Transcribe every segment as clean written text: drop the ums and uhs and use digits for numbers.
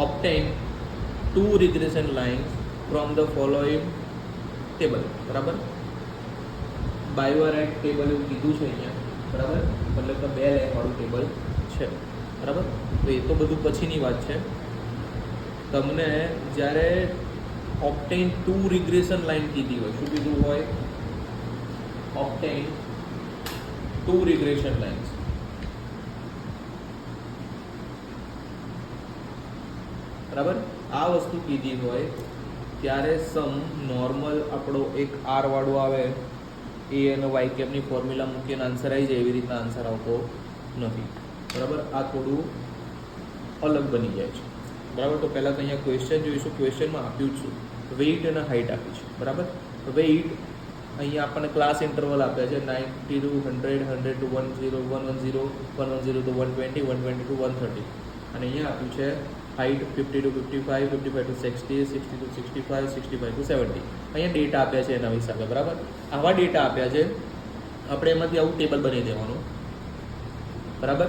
obtain two regression lines from the following table. બરાબર, બાયોરેટ table એવું કીધું છે અહીંયા. બરાબર, મતલબ કે 2 લાઈન વાળું ટેબલ છે. બરાબર, તો એ તો બધું પછીની વાત છે. તમને જ્યારે obtain two regression line કીધી હોય, શું કીધું હોય? obtain two regression lines. બરાબર, આ વસ્તુ કીધી હોય ત્યારે સમ નોર્મલ આપણો એક આર વાળો આવે, એ અને વાય કેપની ફોર્મ્યુલા મૂકીને આન્સર આવી જાય, એવી રીતના આન્સર આવતો નથી. બરાબર, આ થોડું અલગ બની જાય છે. બરાબર, તો પહેલાં તો અહીંયા ક્વેશ્ચન જોઈશું. ક્વેશ્ચનમાં આપ્યું જ છું, વેઇટ અને હાઇટ આપી છે. બરાબર, વેઇટ અહીંયા આપણને ક્લાસ ઇન્ટરવલ આપ્યા છે 90 to 100, 100 to 10, 110, 110 to 120, 120 to 130. અને અહીંયા આપ્યું છે height 50 to 55, 55 to 60, 60 to 65, 65 to 70. અહીંયા ડેટા આપ્યા છે એના હિસાબે. બરાબર, આવા ડેટા આપ્યા છે, આપણે એમાંથી આવું ટેબલ બનાવી દેવાનું. બરાબર,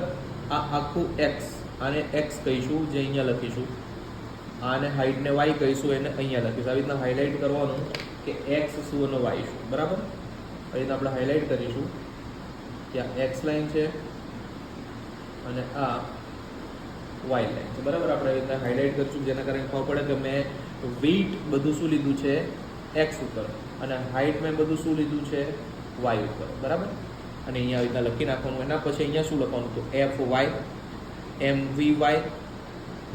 આ આખું એક્સ, આને એક્સ કહીશું, જે અહીંયા લખીશું. આને હાઇટને વાય કહીશું, એને અહીંયા લખીશું. આવી રીતના હાઇલાઇટ કરવાનું કે એક્સ શું અને વાય શું. બરાબર, આવી રીતના આપણે હાઇલાઇટ કરીશું કે આ એક્સ લાઇન છે અને આ વાય લાઇન છે. બરાબર, આપણે આવી રીતના હાઇલાઇટ કરીશું, જેના કારણે ખબર પડે કે મેં વેઇટ બધું શું લીધું છે? એક્સ ઉપર, અને હાઇટ મેં બધું શું લીધું છે? વાય ઉપર. બરાબર, અને અહીંયા આવી રીતના લખી નાખવાનું. એના પછી અહીંયા શું લખવાનું? તો F Y, M V Y,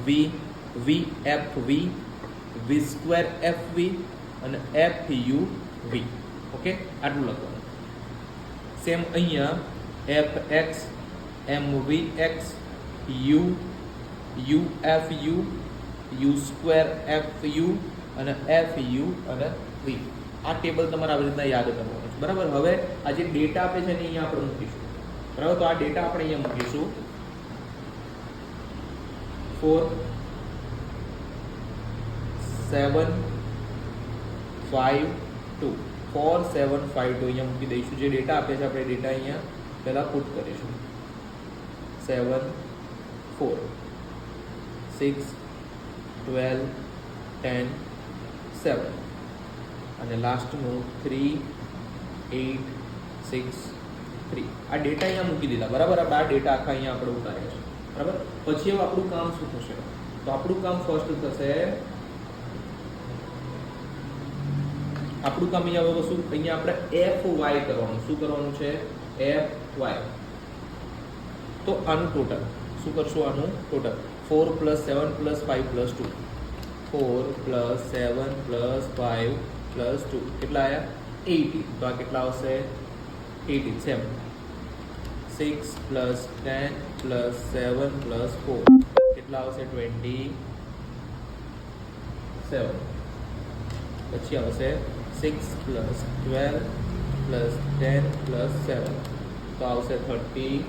V V F V, V square F V અને એફ યુ વી. ઓકે, આટલું લખવાનું. સેમ અહીંયા F X, M V X, U U F U, U square F U અને F U અને V. આ table તમારે આવી રીતના યાદ કરવાનું છે. બરાબર, હવે આ જે ડેટા આપે છે ને અહીંયા આપણે મૂકીશું. બરાબર, તો આ ડેટા આપણે અહીંયા મૂકીશું 4 7 5 2, 4 7 5 2 અહીંયા મૂકી દઈશું. જે ડેટા આપે છે આપણે ડેટા અહીંયા પહેલાં પુટ કરીશું. 7 4 6 12 10 7 અને લાસ્ટનું 3 8 6 3. આ ડેટા અહીંયા મૂકી દીધા. બરાબર, આ ડેટા આખા અહીંયા આપણે ઉતાર્યા છે. બરાબર, પછી હવે આપણું કામ શું થશે? તો આપણું કામ ફર્સ્ટ થશે, આપણું કામ અહીંયા હવે શું? અહીંયા આપણે એફ વાય કરવાનું. શું કરવાનું છે? F Y. તો આનું ટોટલ શું કરશું? આનું ટોટલ 4 + 7 + 5 + 2, 4 + 7 + 5 + 2 કેટલા આવ્યા? 18. તો આ કેટલા આવશે? 18. સેમ 6 + 10 + 7 + 4 કેટલા આવશે? 27. પછી આવશે 6 + 12 + 10 + 7 તો આવશે 35.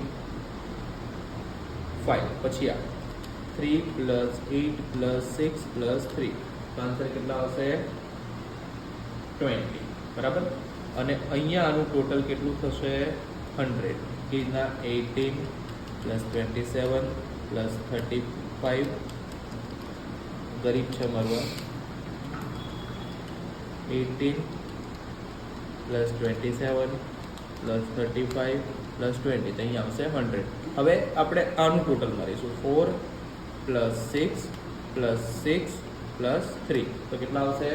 પછી આ 3 + 8 + 6 + 3 તો આન્સર કેટલા આવશે? 20. બરાબર, અને અહીંયા આનું ટોટલ કેટલું થશે? 100. એના 18 + 27 + 35 ગરીબ છે મારવા. 18 + 27 + 35 + 20 તો અહીંયા આવશે 100. હવે આપણે આનું ટોટલ મારીશું 4 + 6 + 6 + 3 તો કેટલા આવશે?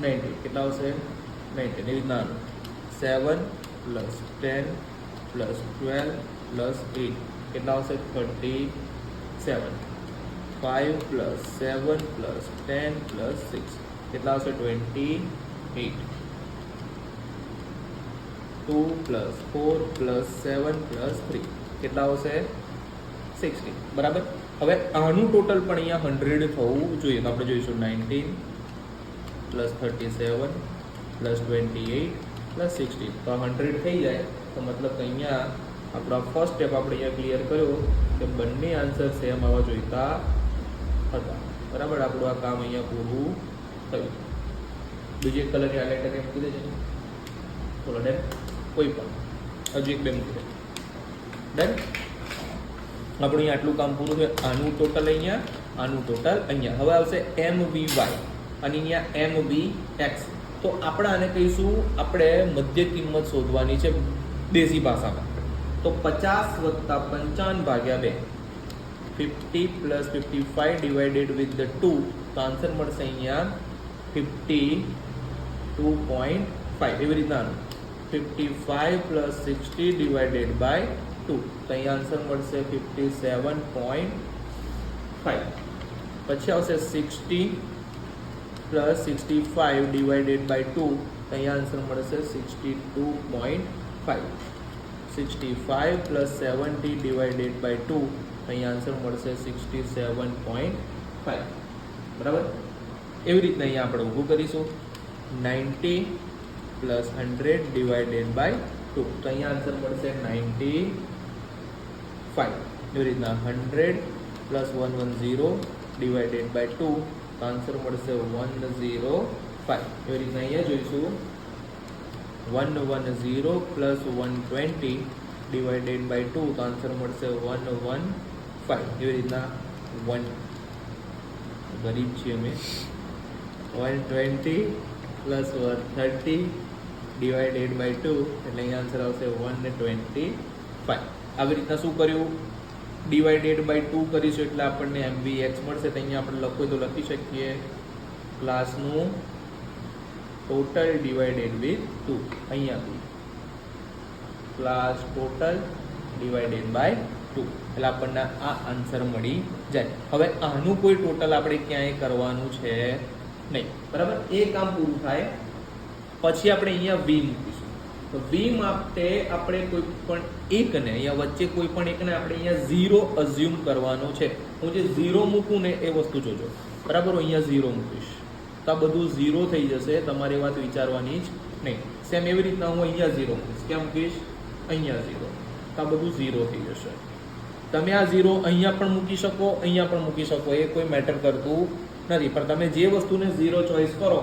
90. કેટલા આવશે? 90. એવી રીતના 7 + 10 + 12 + 8 કેટલા આવશે? 37. 5 + 7 + 10 + 6 કેટલા આવશે? 28. 2 + 4 + 7 + 3 કેટલા આવશે? 60. બરાબર, હવે આનું ટોટલ પણ અહીંયા 100 થવું જોઈએ. તો આપણે જોઈશું 19 + 37 + 28 + 60 તો 100 થઈ જાય. તો મતલબ કે અહીંયા આપણો ફર્સ્ટ સ્ટેપ આપણે અહીંયા ક્લિયર કર્યો કે બંને આન્સર સેમ આવવા જોઈતા હતા. બરાબર, આપણું આ કામ અહીંયા પૂરું થયું. બીજી એક કલરની હાઇલાઇટર એમ મૂકી દેજે. બોલો ડન. કોઈ પણ હજુ એક બે મૂકી દે. ડન. આપણું અહીંયા આટલું કામ પૂરું થયું. આનું ટોટલ અહીંયા, આનું ટોટલ અહીંયા. હવે આવશે MVY અને અહીંયા MVX. તો આપણે આને કહીશું, આપણે મધ્ય કિંમત શોધવાની છે દેશી ભાષામાં. તો 50 વત્તા 55 ભાગ્યા 2, 50 પ્લસ 55 ડિવાઇડેડ વિથ ધ 2. તો આન્સર મળશે અહીંયા 52.5. એવી રીતના 55 પ્લસ 60 ડિવાઇડેડ બાય 2. તો અહીંયા આન્સર મળશે 57.5. પછી આવશે 60 પ્લસ 65 ડિવાઇડેડ બાય 2. તો અહીંયા આન્સર મળશે 62.5. 65 પ્લસ 70 ડિવાઇડેડ બાય 2. તો અહીંયા આન્સર મળશે 67.5. બરાબર. એવી રીતના અહીંયા આપણે ઊભું કરીશું 90 પ્લસ 100 ડિવાઇડેડ બાય 2. તો અહીંયા આન્સર મળશે 95. એવી રીતના 100 પ્લસ 110 ડિવાઇડેડ બાય 2. તો આન્સર મળશે 105. એવી રીતના અહીંયા જોઈશું 110 પ્લસ 120 ડિવાઇડેડ બાય 2. તો આન્સર મળશે 115. એવી રીતના 1 ગરીબ છીએ અમે. 120 પ્લસ 130 ડિવાઇડેડ બાય 2. એટલે અહીંયા આન્સર આવશે 125. આવી રીતના શું કર્યું? ડિવાઇડેડ બાય 2 કરીશું એટલે આપણને MVX મળશે. તો અહીંયા આપણે લખવું તો લખી શકીએ ક્લાસનું ટોટલ ડિવાઇડેડ વિથ 2. અહીંયાથી ક્લાસ ટોટલ ડિવાઇડેડ બાય 2 એટલે આપણને આ આન્સર મળી જાય. હવે આનું કોઈ ટોટલ આપણે ક્યાંય કરવાનું છે નહીં. બરાબર. એ કામ પૂરું થાય પછી આપણે અહીંયા V મૂકીશું. તો V માટે આપણે કોઈ પણ એકને અહીંયા વચ્ચે કોઈ પણ એકને આપણે અહીંયા 0 અઝ્યુમ કરવાનો છે. હું જે 0 મૂકું ને એ વસ્તુ જોજો. બરાબર. હું અહીંયા 0 મૂકીશ તો આ બધું 0 થઈ જશે. તમારે વાત વિચારવાની જ નહીં. સેમ એવી રીતના હું અહીંયા 0 મૂકીશ. ક્યાં મૂકીશ? અહીંયા 0. તો આ બધું 0 થઈ જશે. તમે આ 0 અહીંયા પણ મૂકી શકો, અહીંયા પણ મૂકી શકો. એ કોઈ મેટર કરતું નથી. પણ તમે જે વસ્તુને 0 ચોઈસ કરો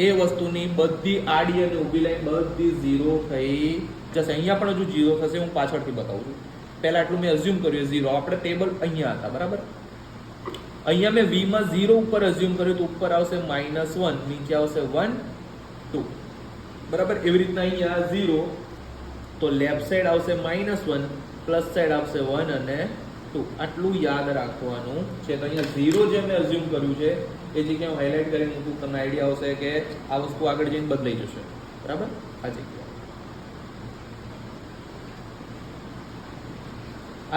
એ વસ્તુની બધી આડી અને ઊભી લાઈન બધી 0 થઈ જશે. અહીંયા પણ હજુ 0 થશે. હું પાછળથી બતાવું છું. પહેલા આટલું મેં અઝ્યુમ કર્યું 0. આપણે ટેબલ અહીંયા હતા. બરાબર. અહીંયા મેં V માં 0 ઉપર અઝ્યુમ કર્યું તો ઉપર આવશે -1, નીચે આવશે 1 2. બરાબર. એવી રીતના અહીંયા 0 તો લેફ્ટ સાઈડ આવશે -1, પ્લસ સાઈડ આવશે 1 અને 2. આટલું યાદ રાખવાનું છે. તો અહીંયા 0 જે મેં અઝ્યુમ કર્યું છે એ જગ્યાએ હું હાઇલાઇટ કરીને મૂકું. તમને આઈડિયા આવશે કે આ વસ્તુ આગળ જઈને બદલાઈ જશે. બરાબર. આ જગ્યા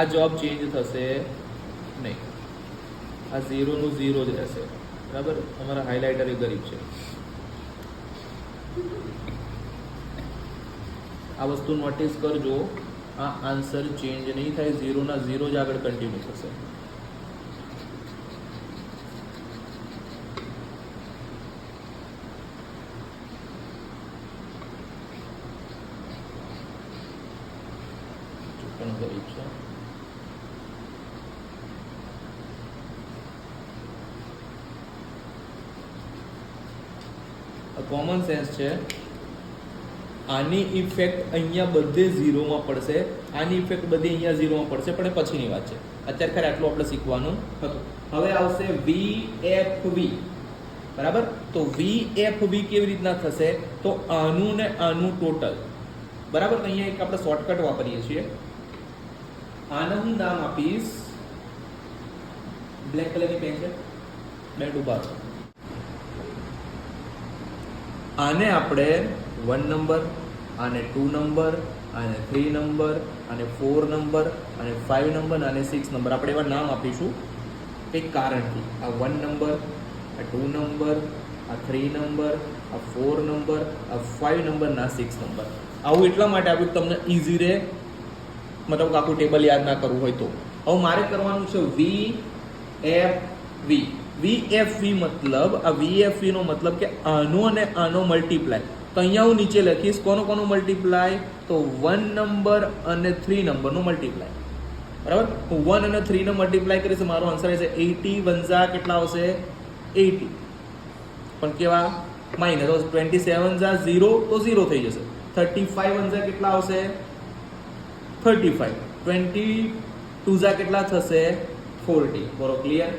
આ જવાબ ચેન્જ થશે નહીં. આ 0 નું 0 જ રહેશે. બરાબર. અમારા હાઇલાઇટર એ ગરીબ છે. આ વસ્તુ નોટિસ કરજો. આ આન્સર ચેન્જ નહીં થાય. 0 ના 0 જ આગળ કન્ટિન્યુ થશે. પણ ગરીબ છે. કોમન સેન્સ છે. આની ઇફેક્ટ અહીંયા બધે 0 માં પડશે. આની ઇફેક્ટ બધી અહીંયા 0 માં પડશે. પણ એ પછીની વાત છે. અત્યારે ખરે આટલું આપણે શીખવાનું હતું. હવે આવશે VFV. બરાબર. તો VFV કેવી રીતના થશે? તો આનું ને આનું ટોટલ. બરાબર. તો અહીંયા એક આપણે શોર્ટકટ વાપરીએ છીએ. આને હું નામ આપીશ, બ્લેક કલરની પેન છે, બેટ ઉભા. આને આપણે 1 નંબર, આને 2 નંબર, આને 3 નંબર, આને 4 નંબર, આને 5 નંબર, આને 6 નંબર આપણે એવા નામ આપીશું એક કારણથી. આ 1 નંબર, આ 2 નંબર, આ 3 નંબર, આ 4 નંબર, આ 5 નંબર, ના 6 નંબર. આવું એટલા માટે આપ્યું તમને ઇઝી રહે. મતલબ આખું ટેબલ યાદ ના કરવું હોય તો. હવે મારે કરવાનું છે VFV. VFV મતલબ આ VFV નો મતલબ કે આનો અને આનો મલ્ટીપ્લાય. તો અહીંયા હું નીચે લખીશ કોનો મલ્ટીપ્લાય? તો 1 નંબર અને 3 નંબરનો મલ્ટીપ્લાય. બરાબર. હું 1 અને 3 નો મલ્ટીપ્લાય કરીશ. મારો આન્સર આવશે 80 વંજા કેટલા આવશે? 80. પણ કેવા? માઇનસ. તો 27 જા 0 તો 0 થઈ જશે. 35 વંજા કેટલા આવશે? 35. 20 2 ઝા કેટલા થશે 40. બોલો ક્લિયર.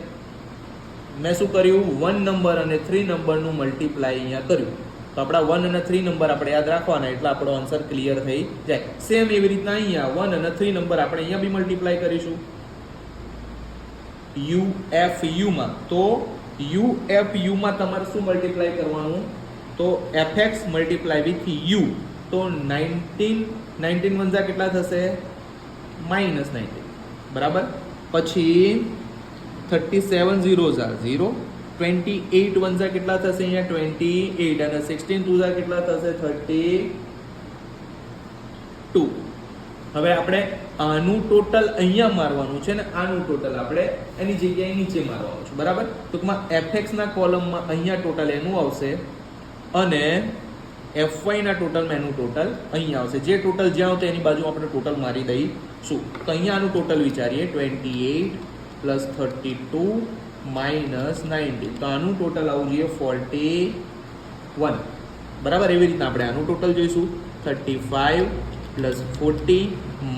મેં શું કર્યું 1 નંબર અને 3 નંબરનું મલ્ટીપ્લાય અહીંયા કર્યું તો આપણા 1 અને 3 નંબર આપણે યાદ રાખવાના એટલે આપણો આન્સર ક્લિયર થઈ જાય. સેમ એવી રીતના અહીંયા 1 અને 3 નંબર આપણે અહીંયા બી મલ્ટીપ્લાય કરીશું UFU માં. તો UFU માં તમારે શું મલ્ટીપ્લાય કરવાનું તો fx મલ્ટીપ્લાય વિથ u. તો 19 વન ઝા કેટલા થશે -19 બરાબર. પછી 37 0 ઝા 0. 28 વન ઝા કેટલા થશે અહીંયા 28 અને 16 2 ઝા કેટલા થશે 32. હવે આપણે આનું ટોટલ અહીંયા મારવાનું છે ને આનું ટોટલ આપણે એની જગ્યાએ નીચે મારવાનું છે બરાબર. ટૂંકમાં fx ના કોલમમાં અહીંયા ટોટલ એનું આવશે અને fy ના ટોટલમાં એનું ટોટલ અહીંયા આવશે. જે ટોટલ જ્યાં આવશે એની બાજુ આપણે ટોટલ મારી દઈશું. તો અહીંયા આનું ટોટલ વિચારીએ 28 પ્લસ 32 માઇનસ 19. તો આનું ટોટલ આવવું જોઈએ 41 બરાબર. એવી રીતના આપણે આનું ટોટલ જોઈશું 35 પ્લસ 40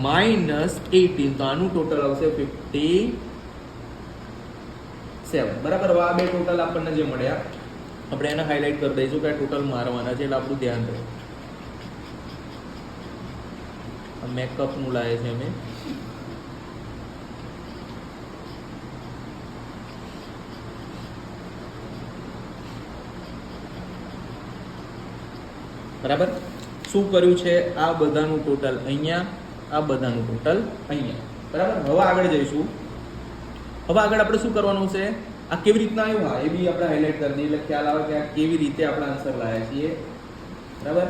માઇનસ 18. તો આનું ટોટલ આવશે 57 બરાબર. આ બે ટોટલ આપણને જે મળ્યા આપણે એને હાઇલાઇટ કરી દઈશું કે ટોટલ મારવાના છે એટલે આપણું ધ્યાન રહે. મેકઅપનું લાવે છે અમે બરાબર. શું કર્યું છે આ બધાનું ટોટલ અહીંયા આ બધાનું ટોટલ અહીંયા બરાબર. હવે આગળ જઈશું. હવે આગળ આપણે શું કરવાનું છે આ કેવી રીતના આવ્યું હા એ બી આપણે હાઇલાઇટ કરી દઈએ એટલે ખ્યાલ આવે કે આ કેવી રીતે આપણે આન્સર લાવ્યા છીએ બરાબર.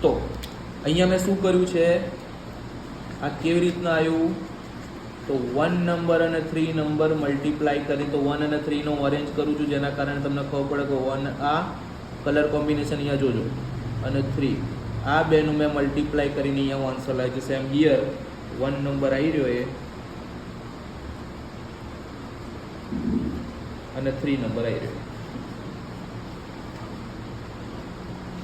તો અહીંયા મેં શું કર્યું છે આ કેવી રીતના આવ્યું તો 1 નંબર અને 3 નંબર મલ્ટીપ્લાય કરી તો 1 અને 3 નો અરેન્જ કરું છું જેના કારણે તમને ખબર પડે કે 1 આ કલર કોમ્બિનેશન અહીંયા જોજો અને 3 આ બેનું મેં મલ્ટીપ્લાય કરીને અહીંયા આન્સર લાવ્યો છે. સેમ હિયર 1 નંબર આવી રહ્યો એ અને 3 નંબર આવી રહ્યો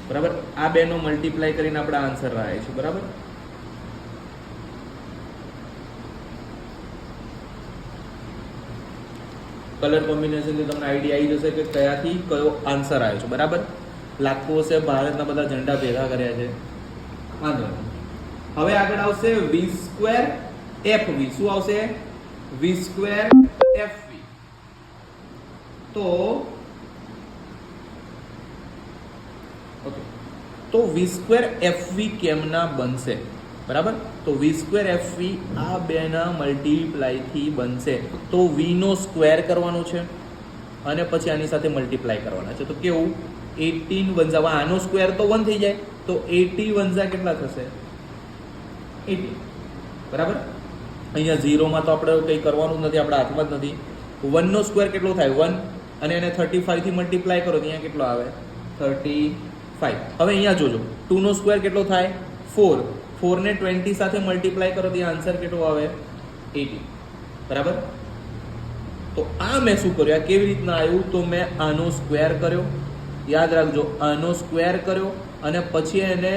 બરાબર. આ બેનો મલ્ટીપ્લાય કરીને આપણે આન્સર લાવ્યા છે બરાબર. કલર કોમ્બિનેશનથી તમને આઈડિયા આવી જશે કે કયાથી કયો આન્સર આવ્યો છે બરાબર. લાગતું હશે ભારતના બધા ઝંડા ભેગા કર્યા છે વાંધો નહીં. હવે આગળ આવશે v² fv. શું આવશે v² fv. તો ઓકે તો v² fv કેમના બનશે બરાબર. તો v² fv આ બેના મલ્ટીપ્લાય થી બનશે. તો v નો સ્ક્વેર કરવાનો છે અને પછી આની સાથે મલ્ટીપ્લાય કરવાના છે. તો કેવું 18 વન ઝા આનો સ્ક્વેર તો 1 થઈ જાય તો 80 વન ઝા કેટલા થશે 80 બરાબર. અહીંયા 0 માં તો આપણે કંઈ કરવાનું નથી આપણા હાથમાં જ નથી. 1 નો સ્ક્વેર કેટલો થાય 1 અને એને 35 થી મલ્ટીપ્લાય કરો તો અહીંયા કેટલો આવે 35. હવે અહીંયા જોજો 2 નો સ્ક્વેર કેટલો થાય 4 4 ને 20 સાથે મલ્ટીપ્લાય કરો તો આન્સર કેટલો આવે 80 બરાબર. તો આ મેં શું કર્યું આ કેવી રીતના આવ્યું તો મેં આનો સ્ક્વેર કર્યો યાદ રાખજો આનો સ્ક્વેર કર્યો અને પછી એને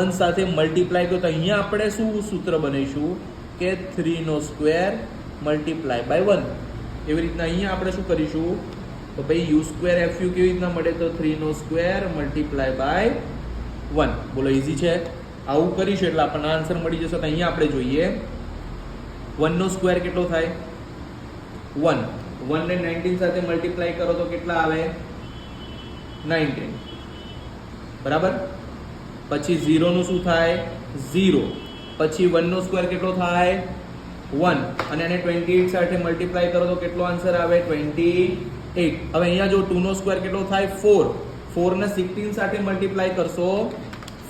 1 સાથે મલ્ટીપ્લાય કર્યો. તો અહીંયા આપણે શું સૂત્ર બનાવીશું કે 3 નો સ્ક્વેર મલ્ટીપ્લાય બાય 1. એવી રીતના અહીંયા આપણે શું કરીશું તો ભાઈ u² fu કેવી રીતના મળે તો 3 નો સ્ક્વેર મલ્ટીપ્લાય બાય 1. બોલો ઈઝી છે. આવું કરીશું એટલે આપણને આન્સર મળી જશે. તો અહીંયા આપણે જોઈએ 1 નો સ્ક્વેર કેટલો થાય 1 1 ને 19 સાથે મલ્ટીપ્લાય કરો તો કેટલા આવે 19 બરાબર. પછી 0 નું શું થાય 0. પછી 1 નો સ્ક્વેર કેટલો થાય 1 અને એને 28 સાથે મલ્ટીપ્લાય કરો તો કેટલો આન્સર આવે 28. હવે અહીંયા જો 2 નો સ્ક્વેર કેટલો થાય 4 ને 16 સાથે મલ્ટીપ્લાય કરશો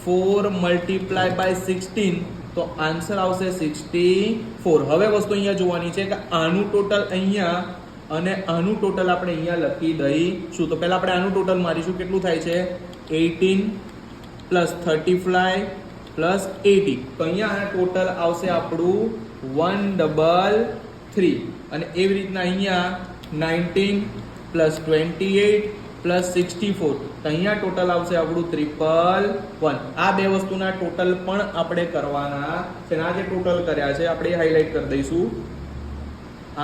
4 મલ્ટીપ્લાય બાય 16 તો આન્સર આવશે 64. હવે વસ્તુ અહીંયા જોવાની છે કે આનું ટોટલ અહીંયા અને આનું ટોટલ આપણે અહીંયા લખી દઈશું. તો પહેલા આપણે આનું ટોટલ મારીશું કેટલું થાય છે 18 પ્લસ 35 પ્લસ 80. તો અહીંયા આ ટોટલ આવશે આપણું 133 અને એવી રીતના અહીંયા 19 પ્લસ 28 પ્લસ 64, તો અહીંયા ટોટલ આવશે આપણું 111. આ બે વસ્તુના ટોટલ પણ આપણે કરવાના છે. આ જે ટોટલ કર્યા છે આપણે હાઇલાઇટ કરી દઈશું.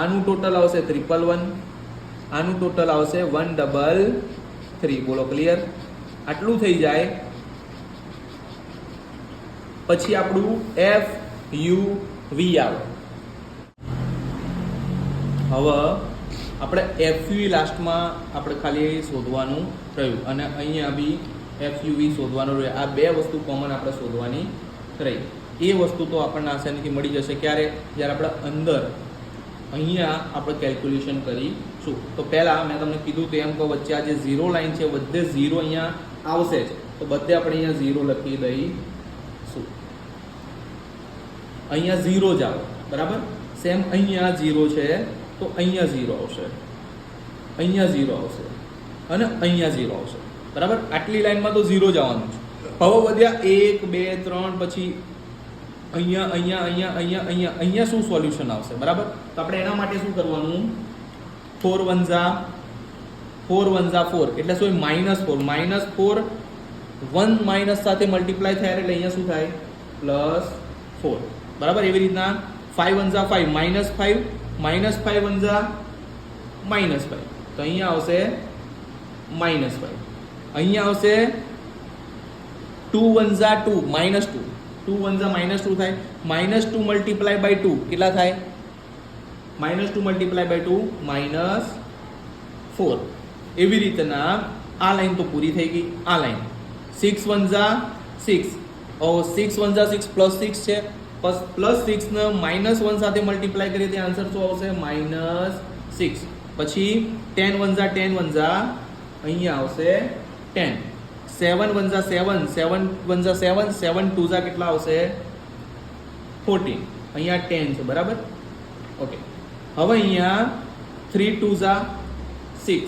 આનું ટોટલ આવશે 111, આનું ટોટલ આવશે 133. બોલો ક્લિયર? આટલું થઈ જાય પછી આપણું FUV આવે. હવે આપણે FUV લાસ્ટમાં આપણે ખાલી શોધવાનું રહ્યું અને અહીંયા બી FUV શોધવાનું રહ્યું. આ બે વસ્તુ કોમન આપણે શોધવાની રહી. એ વસ્તુ તો આપણને આસાનીથી મળી જશે. ક્યારે? જ્યારે આપણે અંદર અહીંયા આપણે કેલ્ક્યુલેશન કરીશું. તો પહેલાં મેં તમને કીધું તો એમ કહો વચ્ચે આ જે 0 લાઈન છે બધે 0 અહીંયા આવશે જ. તો બધે આપણે અહીંયા 0 લખી દઈશું. અહીંયા 0 જ આવે, બરાબર? સેમ અહીંયા 0 છે તો અહીંયા 0 આવશે, અહીંયા 0 આવશે અને અહીંયા 0 આવશે, બરાબર? આટલી લાઈનમાં તો 0 જ આવવાનું છે. હવે વધ્યા 1 2 3 પછી અહીંયા અહીંયા અહીંયા અહીંયા અહીંયા અહીંયા શું સોલ્યુશન આવશે, બરાબર? તો આપણે એના માટે શું કરવાનું? 4 1 4 એટલે શું? -4 -4 1 માઇનસ સાથે મલ્ટીપ્લાય થાય એટલે અહીંયા શું થાય? +4, બરાબર? એવી રીતના 5 1 5 -5 -5 1 -5, તો અહીંયા આવશે -5. અહીંયા આવશે 2 1 2 -2, 2 1 -2 થાય. -2 મલ્ટીપ્લાય બાય 2 કેટલા થાય? -2 મલ્ટીપ્લાય બાય 2 -4. એવી રીતના આ લાઈન તો પૂરી થઈ ગઈ. આ લાઈન 6 1 6, 6 1 6 +6 છે, +6 ને -1 સાથે મલ્ટીપ્લાય કરીએ તો આન્સર શું આવશે? -6. પછી 10 1 10 અહીંયા આવશે 10. 7 1 7 7 1 7 7 2 કેટલા આવશે? 14. અહીંયા 10 છે, બરાબર? ઓકે. હવે અહીંયા 3 2 6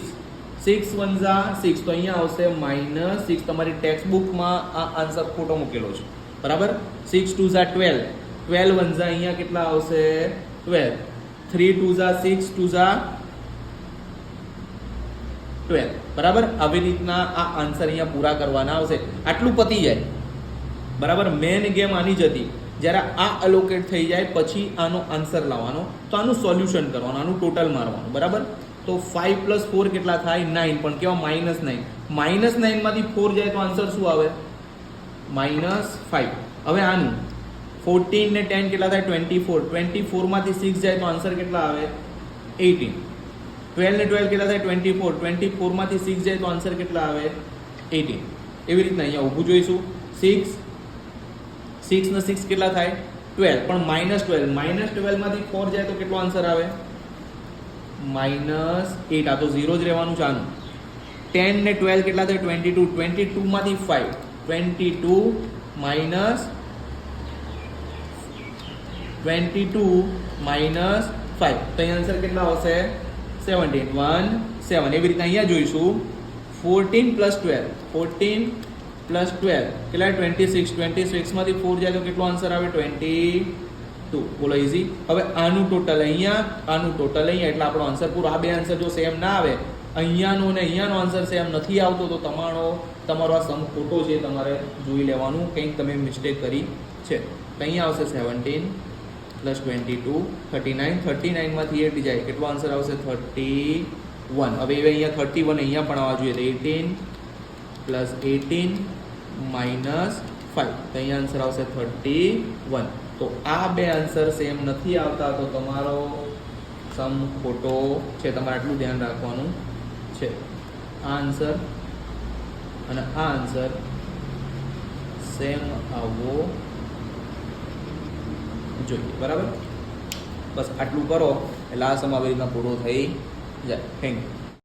6 1 6, તો અહીંયા આવશે -6. તમારી ટેક્સ્ટ બુકમાં આ આન્સર ખોટો મૂકેલો છે, બરાબર? 6 2 12 12 1 અહીંયા કેટલા આવશે? 12. 3 2 6 2 12, બરાબર? આવી રીતના આ આન્સર અહીંયા પૂરા કરવાના આવશે. આટલું પતી જાય, બરાબર? મેન ગેમ આની જ હતી. જ્યારે આ અલોકેટ થઈ જાય પછી આનો આન્સર લાવવાનો, તો આનું સોલ્યુશન કરવાનું, આનું ટોટલ મારવાનું, બરાબર? તો 5 + 4 કેટલા થાય? 9. પણ કેવા? -9. -9 માંથી 4 જાય તો આન્સર શું આવે? -5. હવે આનું 14 ને 10 કેટલા થાય? 24. 24 માંથી 6 જાય તો આન્સર કેટલા આવે? 18. 12 ને 12 કેટલા થાય? 24. 24 માંથી 6 જાય તો આન્સર કેટલા આવે? 18. એવી રીતના અહીંયા ઊભું જોઈશું. 6 ને 6 કેટલા થાય? 12. પણ -12 માંથી 4 જાય તો કેટલો આન્સર આવે? -8. આ તો 0 જ રહેવાનું છે આનું. 10 ને 12 કેટલા થાય? 22. 22 માંથી 5, 22 -5, તો અહીં આન્સર કેટલા આવશે? 17. 1 7. એવી રીતના અહીંયા જોઈશું. 14 + 12 કેટલા? 26. 26 માંથી 4 જાય તો કેટલો આન્સર આવે? 22. બોલો ઇઝી. હવે આનું ટોટલ અહીંયા, આનું ટોટલ અહીંયા, એટલે આપણો આન્સર પૂરો. આ બે આન્સર જો સેમ ના આવે, અહીંયાનો ને અહીંયાનો આન્સર સેમ નથી આવતો, તો તમારો આ સમ ખોટો છે, તમારે જોઈ લેવાનું, કંઈક તમે મિસ્ટેક કરી છે. તો અહીંયા આવશે 17 + 22 39. 39 માંથી 8 જાય કેટલો આન્સર આવશે? 31. હવે અહીંયા 31 અહીંયા પણ આવવા જોઈએ. 18 + 18 -5, તો અહીંયા આન્સર આવશે 31. તો આ બે આન્સર સેમ નથી આવતા, તો તમારો સમ ખોટો છે. તમારે આટલું ધ્યાન રાખવાનું છે. આ આન્સર અને આ આન્સર સેમ આવવો જોઈએ, બરાબર? બસ આટલું કરો એટલે આ સમ આવી રીતના પૂરો થઈ જાય. Thank you.